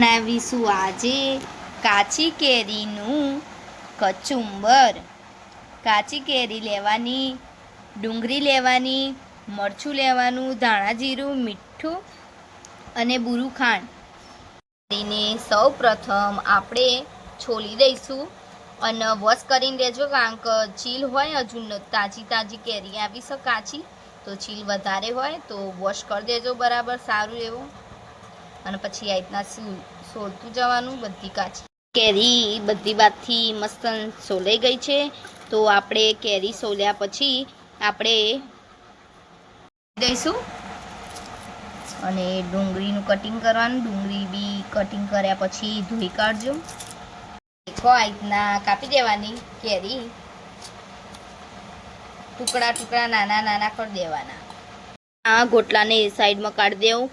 બનાવીશું આજે કાચી કેરીનું કચુંબર। કાચી કેરી લેવાની, ડુંગળી લેવાની, મરચું લેવાનું, ધાણા જીરું, મીઠું અને બુરું ખાંડ કરીને સૌ પ્રથમ આપણે છોલી દઈશું અને વોશ કરીને લેજો, કારણ કે ચીલ હોય હજુ તાજી કેરી આવી છે કાચી, તો ચીલ વધારે હોય તો વોશ કરી દેજો બરાબર સારું એવું। અને પછી આ રીતના સોલતું જવાનું। બધી કાચી કેરી બધી બાજુથી મસ્ત સોલાઈ ગઈ છે, તો આપણે કેરી સોલ્યા પછી આપણે દઈશું અને ડુંગળીનું કટિંગ કરવાનું। ડુંગળી બી કટિંગ કર્યા પછી ધોઈ કાઢજો। દેખો આ રીતના કાપી દેવાની કેરી, ટુકડા ટુકડા નાના નાના કરી દેવાના। આ ગોટલાને સાઈડમાં કાઢી દેવું,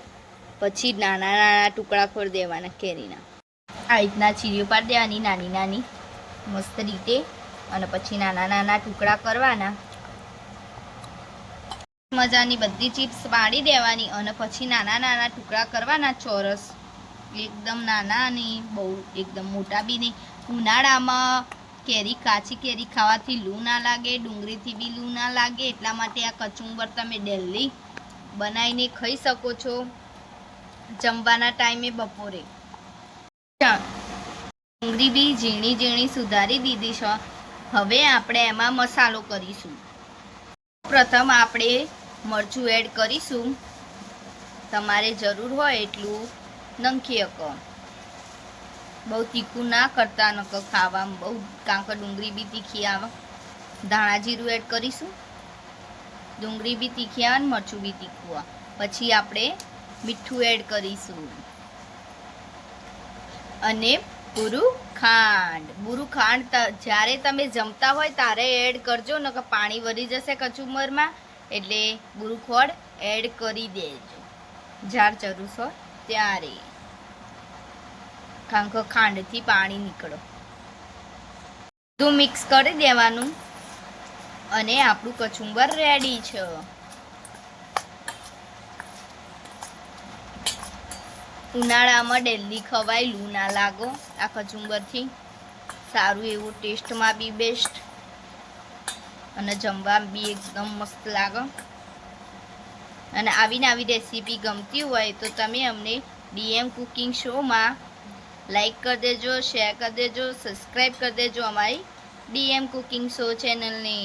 પછી નાના નાના ટુકડા કરી દેવાના કેરીના। આ રીતના ચીરીઓ પાડી દેવાની નાની નાની મસ્ત રીતે, અને પછી નાના નાના ટુકડા કરવાના। મજાની બધી ચિપ્સ પાડી દેવાની અને પછી નાના નાના ટુકડા કરવાના ચોરસ, એકદમ નાના અને બહુ એકદમ મોટા બી નહીં। ઉનાળામાં કેરી કાચી કેરી ખાવાથી લૂ ના લાગે, ડુંગળીથી બી લૂ ના લાગે, એટલા માટે આ કચુંબર તમે ડેલી બનાવીને ખાઈ શકો છો જમવાના ટાઈમે બપોરે। ડુંગળી બી ઝીણી ઝીણી સુધારી દીધી છે। હવે આપણે એમાં મસાલો કરીશું। પ્રથમ આપણે મરચું એડ કરીશું, તમારે જરૂર હોય એટલું નાખી શકો, બહુ તીખું ના કરતા નકર ખાવામાં બહુ, કારણ કે ડુંગળી બી તીખી આવે। ધાણા જીરું એડ કરીશું, ડુંગળી બી તીખી આવે ને મરચું બી તીખું આવે। પછી આપણે મીઠું એડ કરીશું અને બુરું ખાંડ જ્યારે તમે જમતા હોય ત્યારે એડ કરજો, નકર પાણી વળી જશે કચુંબરમાં, એટલે બુરું ખાંડ એડ કરી દેજો જ્યારે જરૂર હોય ત્યારે, કારણ કે ખાંડથી પાણી નીકળો। બધું મિક્સ કરી દેવાનું અને આપણું કચુંબર રેડી છે। ઉનાળામાં ડેલી ખવાય, લૂ ના લાગો આ કચુંબરથી, સારું એવું ટેસ્ટમાં બી બેસ્ટ અને જમવામાં બી એકદમ મસ્ત લાગે। અને આવી રેસીપી ગમતી હોય તો તમે અમને DM કુકિંગ શોમાં લાઈક કરી દેજો, શેર કરી દેજો, સબસ્ક્રાઈબ કરી દેજો અમારી DM કુકિંગ શો ચેનલને।